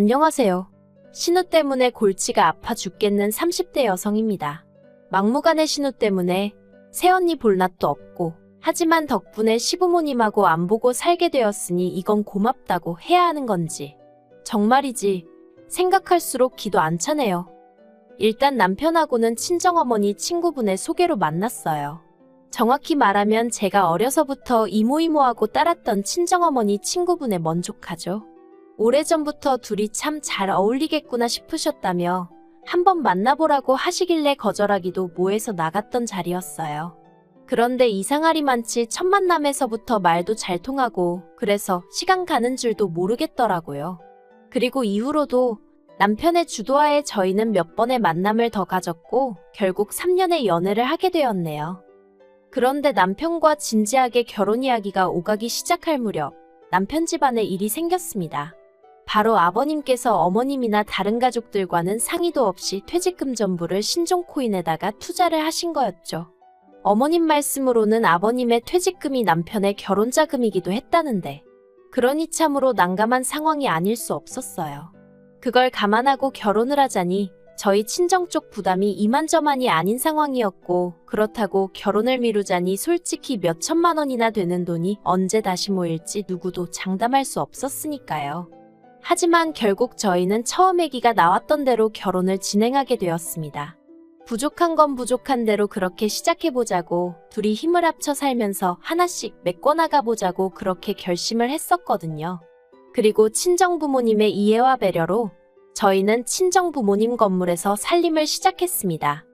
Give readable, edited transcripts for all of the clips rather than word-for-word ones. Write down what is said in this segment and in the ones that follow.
안녕하세요. 신우 때문에 골치가 아파 죽겠는 30대 여성입니다. 막무가내 신우 때문에 새언니 볼낯도 없고, 하지만 덕분에 시부모님하고 안 보고 살게 되었으니 이건 고맙다고 해야 하는 건지. 정말이지 생각할수록 기도 안 차네요. 일단 남편하고는 친정어머니 친구분의 소개로 만났어요. 정확히 말하면 제가 어려서부터 이모이모하고 따랐던 친정어머니 친구분의 먼조카죠. 오래전부터 둘이 참 잘 어울리겠구나 싶으셨다며 한번 만나보라고 하시길래 거절하기도 뭐해서 나갔던 자리였어요. 그런데 이상하리만치 첫 만남에서부터 말도 잘 통하고 그래서 시간 가는 줄도 모르겠더라고요. 그리고 이후로도 남편의 주도하에 저희는 몇 번의 만남을 더 가졌고 결국 3년의 연애를 하게 되었네요. 그런데 남편과 진지하게 결혼 이야기가 오가기 시작할 무렵 남편 집안에 일이 생겼습니다. 바로 아버님께서 어머님이나 다른 가족들과는 상의도 없이 퇴직금 전부를 신종코인에다가 투자를 하신 거였죠. 어머님 말씀으로는 아버님의 퇴직금이 남편의 결혼자금이기도 했다는데 그러니 참으로 난감한 상황이 아닐 수 없었어요. 그걸 감안하고 결혼을 하자니 저희 친정 쪽 부담이 이만저만이 아닌 상황이었고 그렇다고 결혼을 미루자니 솔직히 몇 천만 원이나 되는 돈이 언제 다시 모일지 누구도 장담할 수 없었으니까요. 하지만 결국 저희는 처음 아기가 나왔던 대로 결혼을 진행하게 되었습니다. 부족한 건 부족한 대로 그렇게 시작해보자고 둘이 힘을 합쳐 살면서 하나씩 메꿔나가보자고 그렇게 결심을 했었거든요. 그리고 친정부모님의 이해와 배려로 저희는 친정부모님 건물에서 살림을 시작했습니다.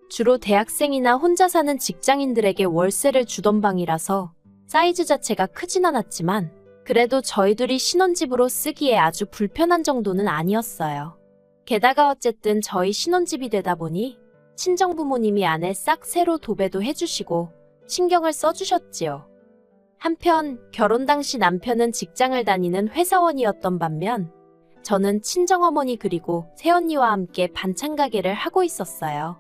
주로 대학생이나 혼자 사는 직장인들에게 월세를 주던 방이라서 사이즈 자체가 크진 않았지만 그래도 저희 둘이 신혼집으로 쓰기에 아주 불편한 정도는 아니었어요. 게다가 어쨌든 저희 신혼집이 되다 보니 친정부모님이 안에 싹 새로 도배도 해주시고 신경을 써주셨지요. 한편 결혼 당시 남편은 직장을 다니는 회사원이었던 반면 저는 친정어머니 그리고 새언니와 함께 반찬 가게를 하고 있었어요.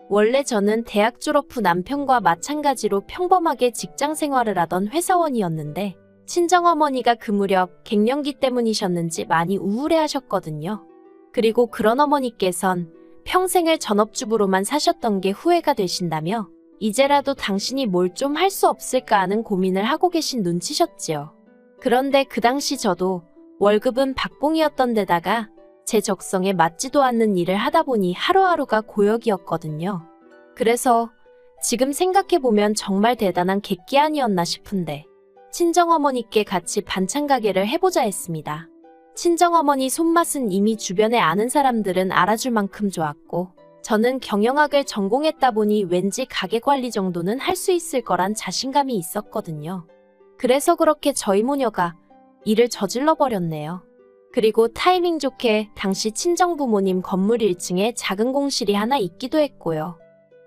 원래 저는 대학 졸업 후 남편과 마찬가지로 평범하게 직장 생활을 하던 회사원이었는데 친정어머니가 그 무렵 갱년기 때문이셨는지 많이 우울해하셨거든요. 그리고 그런 어머니께선 평생을 전업주부로만 사셨던 게 후회가 되신다며 이제라도 당신이 뭘 좀 할 수 없을까 하는 고민을 하고 계신 눈치셨지요. 그런데 그 당시 저도 월급은 박봉이었던 데다가 제 적성에 맞지도 않는 일을 하다 보니 하루하루가 고역이었거든요. 그래서 지금 생각해보면 정말 대단한 객기 아니었나 싶은데 친정어머니께 같이 반찬 가게를 해보자 했습니다. 친정어머니 손맛은 이미 주변에 아는 사람들은 알아줄 만큼 좋았고 저는 경영학을 전공했다 보니 왠지 가게 관리 정도는 할 수 있을 거란 자신감이 있었거든요. 그래서 그렇게 저희 모녀가 일을 저질러 버렸네요. 그리고 타이밍 좋게 당시 친정부모님 건물 1층에 작은 공실이 하나 있기도 했고요.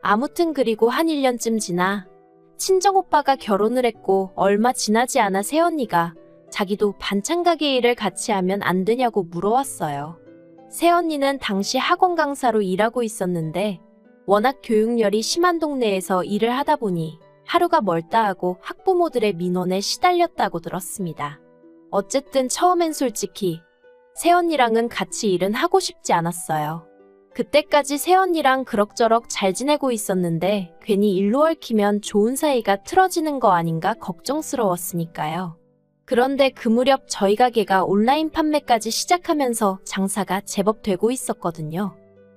아무튼 그리고 한 1년쯤 지나 친정오빠가 결혼을 했고 얼마 지나지 않아 새언니가 자기도 반찬 가게 일을 같이 하면 안 되냐고 물어왔어요. 새언니는 당시 학원 강사로 일하고 있었는데 워낙 교육열이 심한 동네에서 일을 하다 보니 하루가 멀다 하고 학부모들의 민원에 시달렸다고 들었습니다. 어쨌든 처음엔 솔직히 새언니랑은 같이 일은 하고 싶지 않았어요. 그때까지 새언니랑 그럭저럭 잘 지내고 있었는데 괜히 일로 얽히면 좋은 사이가 틀어지는 거 아닌가 걱정스러웠으니까요. 그런데 그 무렵 저희 가게가 온라인 판매까지 시작하면서 장사가 제법 되고 있었거든요.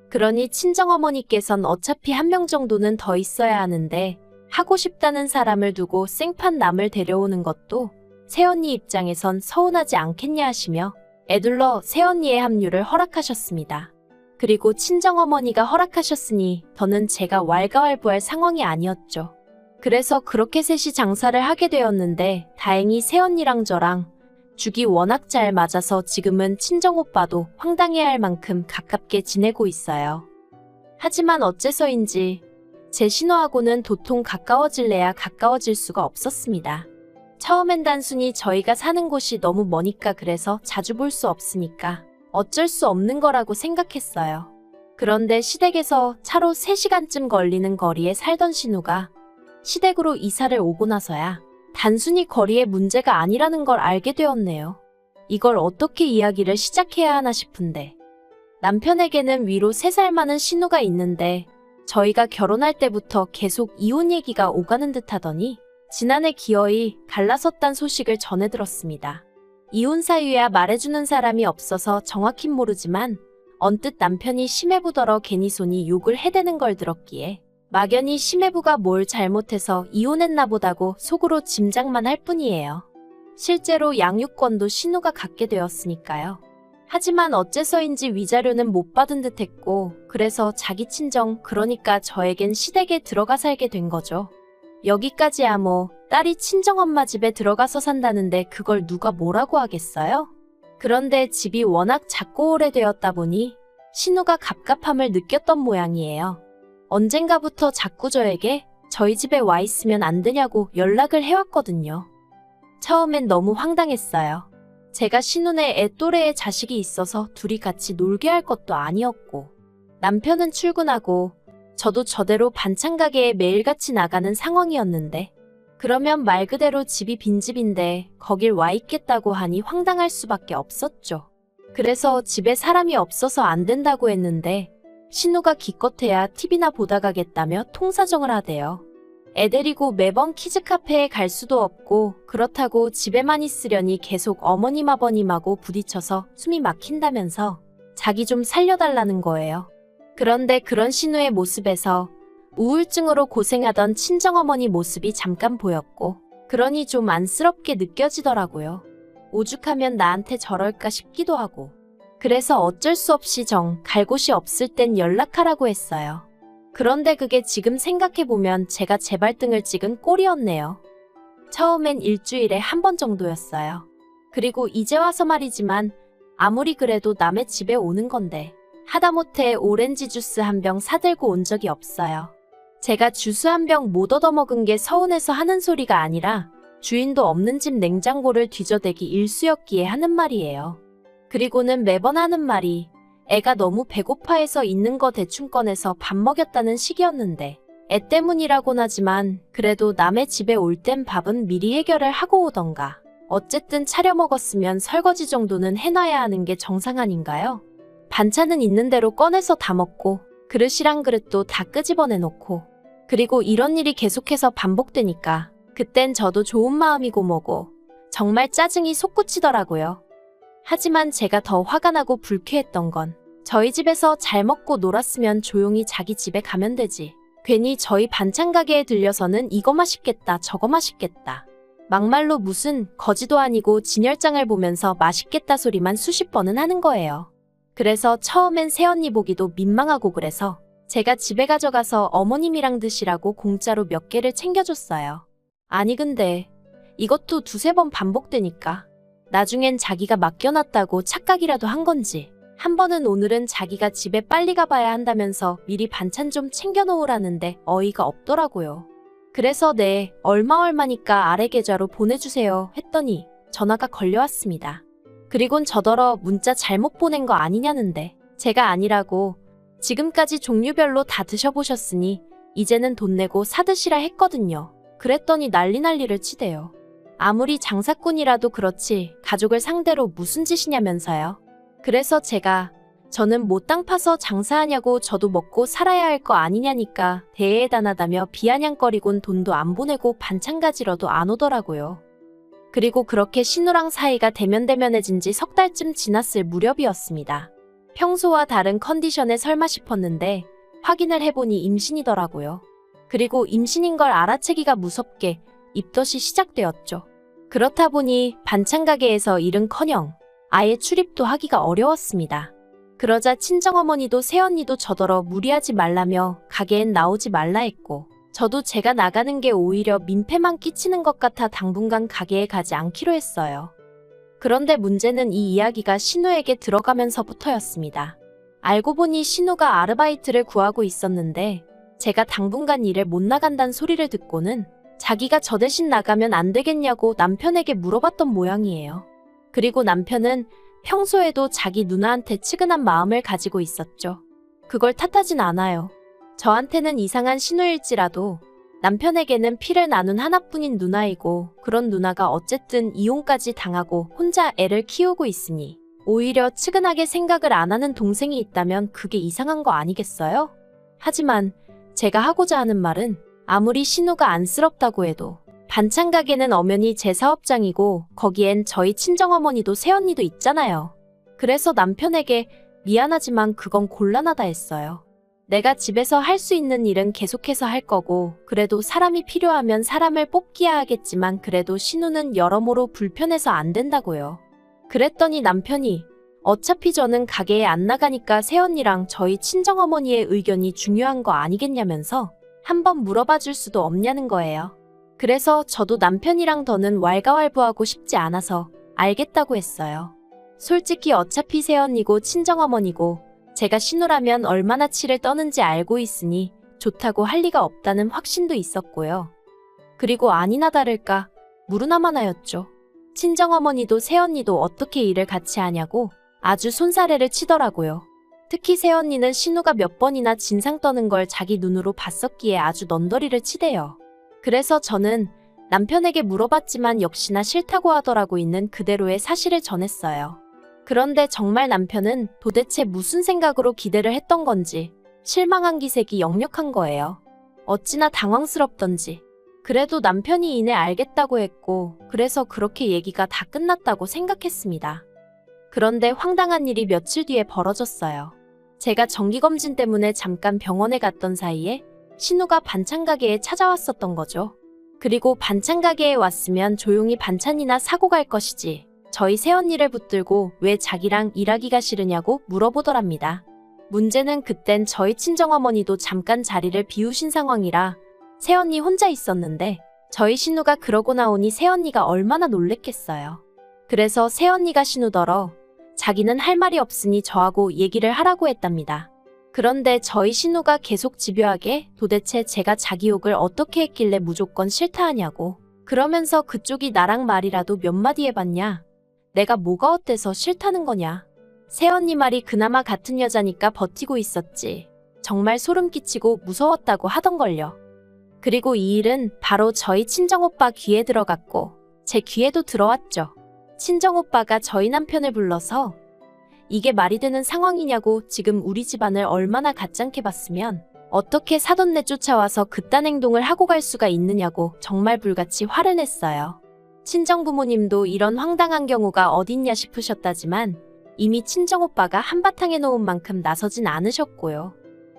그러니 친정어머니께선 어차피 한 명 정도는 더 있어야 하는데 하고 싶다는 사람을 두고 생판 남을 데려오는 것도 새언니 입장에선 서운하지 않겠냐 하시며 애둘러 새언니의 합류를 허락하셨습니다. 그리고 친정어머니가 허락하셨으니 더는 제가 왈가왈부할 상황이 아니었죠. 그래서 그렇게 셋이 장사를 하게 되었는데 다행히 새언니랑 저랑 죽이 워낙 잘 맞아서 지금은 친정오빠도 황당해할 만큼 가깝게 지내고 있어요. 하지만 어째서인지 제 신호하고는 도통 가까워질래야 가까워질 수가 없었습니다. 처음엔 단순히 저희가 사는 곳이 너무 머니까 그래서 자주 볼 수 없으니까 어쩔 수 없는 거라고 생각했어요. 그런데 시댁에서 차로 3시간쯤 걸리는 거리에 살던 신우가 시댁으로 이사를 오고 나서야 단순히 거리의 문제가 아니라는 걸 알게 되었네요. 이걸 어떻게 이야기를 시작해야 하나 싶은데 남편에게는 위로 3살 많은 신우가 있는데 저희가 결혼할 때부터 계속 이혼 얘기가 오가는 듯 하더니 지난해 기어이 갈라섰단 소식을 전해 들었습니다. 이혼 사유야 말해주는 사람이 없어서 정확히 모르지만 언뜻 남편이 심해부더러 괜히 손이 욕을 해대는 걸 들었기에 막연히 심해부가 뭘 잘못해서 이혼했나 보다고 속으로 짐작만 할 뿐이에요. 실제로 양육권도 신우가 갖게 되었으니까요. 하지만 어째서인지 위자료는 못 받은 듯 했고 그래서 자기 친정 그러니까 저에겐 시댁에 들어가 살게 된 거죠. 여기까지야 뭐 딸이 친정엄마 집에 들어가서 산다는데 그걸 누가 뭐라고 하겠어요? 그런데 집이 워낙 작고 오래되었다 보니 신우가 갑갑함을 느꼈던 모양이에요. 언젠가부터 자꾸 저에게 저희 집에 와 있으면 안 되냐고 연락을 해왔거든요. 처음엔 너무 황당했어요. 제가 신우네 애 또래의 자식이 있어서 둘이 같이 놀게 할 것도 아니었고 남편은 출근하고 저도 저대로 반찬 가게에 매일같이 나가는 상황이었는데 그러면 말 그대로 집이 빈집인데 거길 와 있겠다고 하니 황당할 수밖에 없었죠. 그래서 집에 사람이 없어서 안 된다고 했는데 신우가 기껏해야 TV나 보다 가겠다며 통사정을 하대요. 애 데리고 매번 키즈카페에 갈 수도 없고 그렇다고 집에만 있으려니 계속 어머님 아버님하고 부딪혀서 숨이 막힌다면서 자기 좀 살려달라는 거예요. 그런데 그런 신우의 모습에서 우울증으로 고생하던 친정어머니 모습이 잠깐 보였고 그러니 좀 안쓰럽게 느껴지더라고요. 오죽하면 나한테 저럴까 싶기도 하고 그래서 어쩔 수 없이 갈 곳이 없을 땐 연락하라고 했어요. 그런데 그게 지금 생각해보면 제가 제 발등을 찍은 꼴이었네요. 처음엔 일주일에 한 번 정도였어요. 그리고 이제 와서 말이지만 아무리 그래도 남의 집에 오는 건데 하다못해 오렌지 주스 한 병 사들고 온 적이 없어요. 제가 주스 한 병 못 얻어먹은 게 서운해서 하는 소리가 아니라 주인도 없는 집 냉장고를 뒤져대기 일쑤였기에 하는 말이에요. 그리고는 매번 하는 말이 애가 너무 배고파해서 있는 거 대충 꺼내서 밥 먹였다는 식이었는데 애 때문이라곤 하지만 그래도 남의 집에 올 땐 밥은 미리 해결을 하고 오던가 어쨌든 차려 먹었으면 설거지 정도는 해놔야 하는 게 정상 아닌가요? 반찬은 있는 대로 꺼내서 다 먹고 그릇이랑 그릇도 다 끄집어내놓고 그리고 이런 일이 계속해서 반복되니까 그땐 저도 좋은 마음이고 뭐고 정말 짜증이 솟구치더라고요. 하지만 제가 더 화가 나고 불쾌했던 건 저희 집에서 잘 먹고 놀았으면 조용히 자기 집에 가면 되지. 괜히 저희 반찬 가게에 들려서는 이거 맛있겠다 저거 맛있겠다. 막말로 무슨 거지도 아니고 진열장을 보면서 맛있겠다 소리만 수십 번은 하는 거예요. 그래서 처음엔 새언니 보기도 민망하고 그래서 제가 집에 가져가서 어머님이랑 드시라고 공짜로 몇 개를 챙겨줬어요. 아니 근데 이것도 두세 번 반복되니까 나중엔 자기가 맡겨놨다고 착각이라도 한 건지 한 번은 오늘은 자기가 집에 빨리 가봐야 한다면서 미리 반찬 좀 챙겨놓으라는데 어이가 없더라고요. 그래서 네, 얼마니까 아래 계좌로 보내주세요 했더니 전화가 걸려왔습니다. 그리곤 저더러 문자 잘못 보낸 거 아니냐는데 제가 아니라고 지금까지 종류별로 다 드셔보셨으니 이제는 돈 내고 사드시라 했거든요. 그랬더니 난리를 치대요. 아무리 장사꾼이라도 그렇지 가족을 상대로 무슨 짓이냐면서요. 그래서 저는 뭐 땅 파서 장사하냐고 저도 먹고 살아야 할 거 아니냐니까 대해단하다며 비아냥거리곤 돈도 안 보내고 반찬 가지러도 안 오더라고요. 그리고 그렇게 신우랑 사이가 대면대면해진 지 석 달쯤 지났을 무렵이었습니다. 평소와 다른 컨디션에 설마 싶었는데 확인을 해보니 임신이더라고요. 그리고 임신인 걸 알아채기가 무섭게 입덧이 시작되었죠. 그렇다 보니 반찬 가게에서 일은커녕 아예 출입도 하기가 어려웠습니다. 그러자 친정어머니도 새언니도 저더러 무리하지 말라며 가게엔 나오지 말라 했고 저도 제가 나가는 게 오히려 민폐만 끼치는 것 같아 당분간 가게에 가지 않기로 했어요. 그런데 문제는 이 이야기가 신우에게 들어가면서부터였습니다. 알고 보니 신우가 아르바이트를 구하고 있었는데 제가 당분간 일을 못 나간다는 소리를 듣고는 자기가 저 대신 나가면 안 되겠냐고 남편에게 물어봤던 모양이에요. 그리고 남편은 평소에도 자기 누나한테 측은한 마음을 가지고 있었죠. 그걸 탓하진 않아요. 저한테는 이상한 신우일지라도 남편에게는 피를 나눈 하나뿐인 누나이고 그런 누나가 어쨌든 이혼까지 당하고 혼자 애를 키우고 있으니 오히려 측은하게 생각을 안 하는 동생이 있다면 그게 이상한 거 아니겠어요? 하지만 제가 하고자 하는 말은 아무리 신우가 안쓰럽다고 해도 반찬 가게는 엄연히 제 사업장이고 거기엔 저희 친정어머니도 새언니도 있잖아요. 그래서 남편에게 미안하지만 그건 곤란하다 했어요. 내가 집에서 할 수 있는 일은 계속해서 할 거고 그래도 사람이 필요하면 사람을 뽑기야 하겠지만 그래도 신우는 여러모로 불편해서 안 된다고요. 그랬더니 남편이 어차피 저는 가게에 안 나가니까 새언니랑 저희 친정어머니의 의견이 중요한 거 아니겠냐면서 한번 물어봐 줄 수도 없냐는 거예요. 그래서 저도 남편이랑 더는 왈가왈부하고 싶지 않아서 알겠다고 했어요. 솔직히 어차피 새언니고 친정어머니고 제가 신우라면 얼마나 치를 떠는지 알고 있으니 좋다고 할 리가 없다는 확신도 있었고요. 그리고 아니나 다를까 무르나만 하였죠. 친정어머니도 새언니도 어떻게 일을 같이 하냐고 아주 손사래를 치더라고요. 특히 새언니는 신우가 몇 번이나 진상 떠는 걸 자기 눈으로 봤었기에 아주 넌더리를 치대요. 그래서 저는 남편에게 물어봤지만 역시나 싫다고 하더라고 있는 그대로의 사실을 전했어요. 그런데 정말 남편은 도대체 무슨 생각으로 기대를 했던 건지 실망한 기색이 역력한 거예요. 어찌나 당황스럽던지. 그래도 남편이 이내 알겠다고 했고 그래서 그렇게 얘기가 다 끝났다고 생각했습니다. 그런데 황당한 일이 며칠 뒤에 벌어졌어요. 제가 정기검진 때문에 잠깐 병원에 갔던 사이에 신우가 반찬 가게에 찾아왔었던 거죠. 그리고 반찬 가게에 왔으면 조용히 반찬이나 사고 갈 것이지 저희 새언니를 붙들고 왜 자기랑 일하기가 싫으냐고 물어보더랍니다. 문제는 그땐 저희 친정어머니도 잠깐 자리를 비우신 상황이라 새언니 혼자 있었는데 저희 신우가 그러고 나오니 새언니가 얼마나 놀랬겠어요. 그래서 새언니가 신우더러 자기는 할 말이 없으니 저하고 얘기를 하라고 했답니다. 그런데 저희 신우가 계속 집요하게 도대체 제가 자기 욕을 어떻게 했길래 무조건 싫다 하냐고 그러면서 그쪽이 나랑 말이라도 몇 마디 해봤냐? 내가 뭐가 어때서 싫다는 거냐? 새언니 말이 그나마 같은 여자니까 버티고 있었지. 정말 소름 끼치고 무서웠다고 하던걸요. 그리고 이 일은 바로 저희 친정오빠 귀에 들어갔고 제 귀에도 들어왔죠. 친정오빠가 저희 남편을 불러서 이게 말이 되는 상황이냐고 지금 우리 집안을 얼마나 가짱게 봤으면 어떻게 사돈 내쫓아와서 그딴 행동을 하고 갈 수가 있느냐고 정말 불같이 화를 냈어요. 친정부모님도 이런 황당한 경우가 어딨냐 싶으셨다지만 이미 친정오빠가 한바탕 해놓은 만큼 나서진 않으셨고요.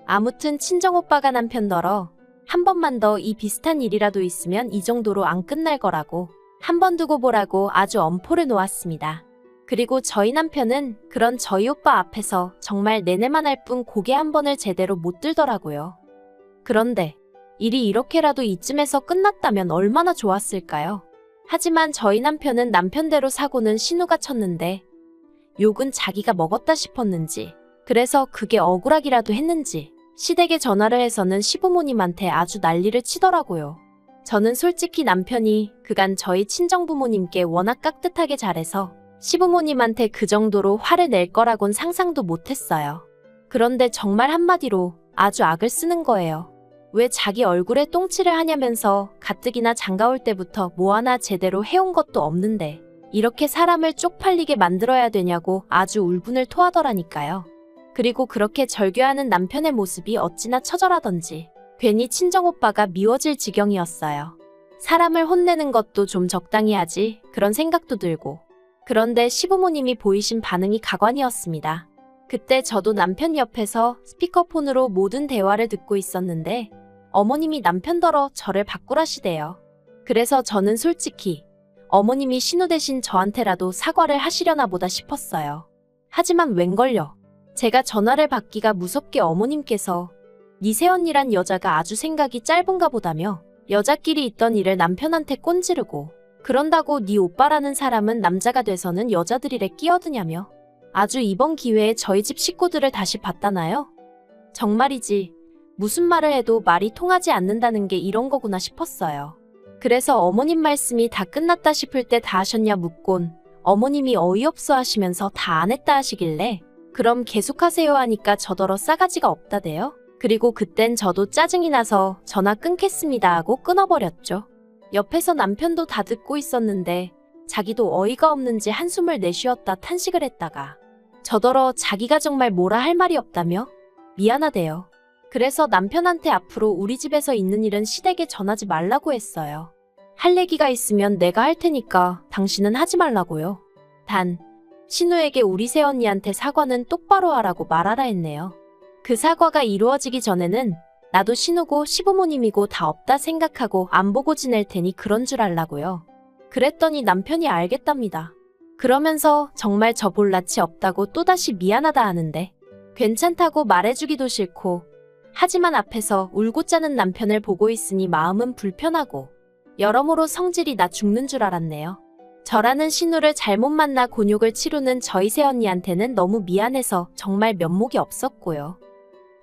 아무튼 친정오빠가 남편더러 한 번만 더 이 비슷한 일이라도 있으면 이 정도로 안 끝날 거라고 한 번 두고 보라고 아주 엄포를 놓았습니다. 그리고 저희 남편은 그런 저희 오빠 앞에서 정말 내내만 할 뿐 고개 한 번을 제대로 못 들더라고요. 그런데 일이 이렇게라도 이쯤에서 끝났다면 얼마나 좋았을까요? 하지만 저희 남편은 남편대로 사고는 신우가 쳤는데 욕은 자기가 먹었다 싶었는지 그래서 그게 억울하기라도 했는지 시댁에 전화를 해서는 시부모님한테 아주 난리를 치더라고요. 저는 솔직히 남편이 그간 저희 친정부모님께 워낙 깍듯하게 잘해서 시부모님한테 그 정도로 화를 낼 거라곤 상상도 못했어요. 그런데 정말 한마디로 아주 악을 쓰는 거예요. 왜 자기 얼굴에 똥칠을 하냐면서 가뜩이나 장가올 때부터 뭐 하나 제대로 해온 것도 없는데 이렇게 사람을 쪽팔리게 만들어야 되냐고 아주 울분을 토하더라니까요. 그리고 그렇게 절규하는 남편의 모습이 어찌나 처절하던지 괜히 친정오빠가 미워질 지경이었어요. 사람을 혼내는 것도 좀 적당히 하지 그런 생각도 들고 그런데 시부모님이 보이신 반응이 가관이었습니다. 그때 저도 남편 옆에서 스피커폰으로 모든 대화를 듣고 있었는데 어머님이 남편더러 저를 바꾸라시대요. 그래서 저는 솔직히 어머님이 신우 대신 저한테라도 사과를 하시려나 보다 싶었어요. 하지만 웬걸요. 제가 전화를 받기가 무섭게 어머님께서 네 새언니란 여자가 아주 생각이 짧은가 보다며 여자끼리 있던 일을 남편한테 꼰지르고 그런다고 네 오빠라는 사람은 남자가 돼서는 여자들일에 끼어드냐며 아주 이번 기회에 저희 집 식구들을 다시 봤다나요? 정말이지 무슨 말을 해도 말이 통하지 않는다는 게 이런 거구나 싶었어요. 그래서 어머님 말씀이 다 끝났다 싶을 때 다 하셨냐 묻곤 어머님이 어이없어 하시면서 다 안 했다 하시길래 그럼 계속하세요 하니까 저더러 싸가지가 없다대요. 그리고 그땐 저도 짜증이 나서 전화 끊겠습니다 하고 끊어버렸죠. 옆에서 남편도 다 듣고 있었는데 자기도 어이가 없는지 한숨을 내쉬었다 탄식을 했다가 저더러 자기가 정말 뭐라 할 말이 없다며 미안하대요. 그래서 남편한테 앞으로 우리 집에서 있는 일은 시댁에 전하지 말라고 했어요. 할 얘기가 있으면 내가 할 테니까 당신은 하지 말라고요. 단, 신우에게 우리 새언니한테 사과는 똑바로 하라고 말하라 했네요. 그 사과가 이루어지기 전에는 나도 신우고 시부모님이고 다 없다 생각하고 안 보고 지낼 테니 그런 줄 알라고요. 그랬더니 남편이 알겠답니다. 그러면서 정말 저 볼 낯이 없다고 또다시 미안하다 하는데 괜찮다고 말해주기도 싫고 하지만 앞에서 울고 짜는 남편을 보고 있으니 마음은 불편하고 여러모로 성질이 나 죽는 줄 알았네요. 저라는 신우를 잘못 만나 곤욕을 치르는 저희 새언니한테는 너무 미안해서 정말 면목이 없었고요.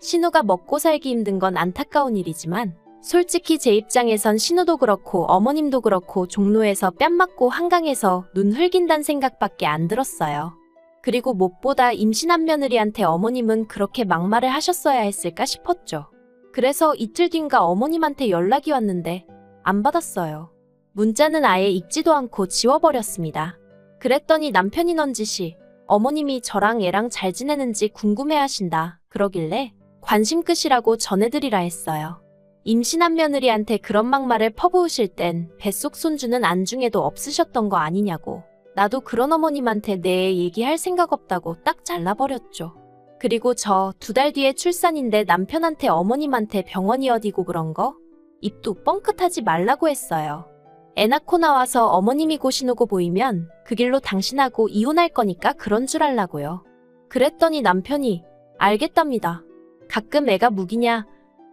신우가 먹고 살기 힘든 건 안타까운 일이지만 솔직히 제 입장에선 신우도 그렇고 어머님도 그렇고 종로에서 뺨 맞고 한강에서 눈 흘긴단 생각밖에 안 들었어요. 그리고 무엇보다 임신한 며느리한테 어머님은 그렇게 막말을 하셨어야 했을까 싶었죠. 그래서 이틀 뒤인가 어머님한테 연락이 왔는데 안 받았어요. 문자는 아예 읽지도 않고 지워버렸습니다. 그랬더니 남편이 넌지시 어머님이 저랑 애랑 잘 지내는지 궁금해하신다 그러길래 관심 끝이라고 전해드리라 했어요. 임신한 며느리한테 그런 막말을 퍼부으실 땐 뱃속 손주는 안중에도 없으셨던 거 아니냐고. 나도 그런 어머님한테 내 애 얘기할 생각 없다고 딱 잘라버렸죠. 그리고 저 2달 뒤에 출산인데 남편한테 어머님한테 병원이 어디고 그런 거? 입도 뻥끗하지 말라고 했어요. 애 낳고 나와서 어머님이 고시누고 보이면 그 길로 당신하고 이혼할 거니까 그런 줄 알라고요. 그랬더니 남편이 알겠답니다. 가끔 애가 무기냐?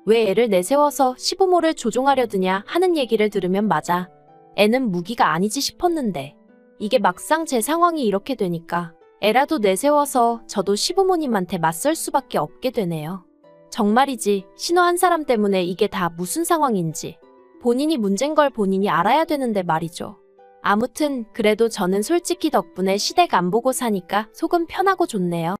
왜 애를 내세워서 시부모를 조종하려 드냐 하는 얘기를 들으면 맞아. 애는 무기가 아니지 싶었는데 이게 막상 제 상황이 이렇게 되니까 애라도 내세워서 저도 시부모님한테 맞설 수밖에 없게 되네요. 정말이지 신우 한 사람 때문에 이게 다 무슨 상황인지 본인이 문제인 걸 본인이 알아야 되는데 말이죠. 아무튼 그래도 저는 솔직히 덕분에 시댁 안 보고 사니까 속은 편하고 좋네요.